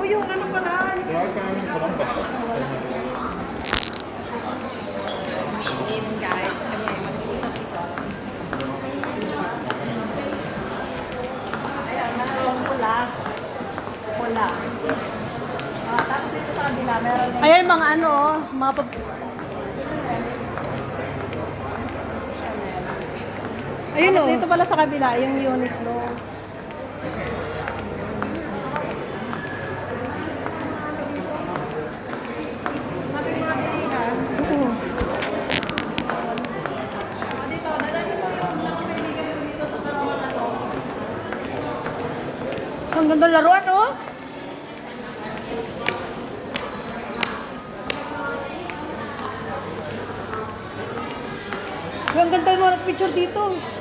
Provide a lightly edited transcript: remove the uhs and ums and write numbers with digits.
yung ano pala. Kaya kaya ng parang basta. Minit, guys. Kami ay mag-iinap ito. Ayan, mayroong pula. Pula. Tapos dito sa kabila, meron din. Ayan, mga ano, mga ayun Tapos o. dito pala sa kabila, yung Uniqlo. Ang ganda laruan, oh. Ang ganda mo ng picture dito.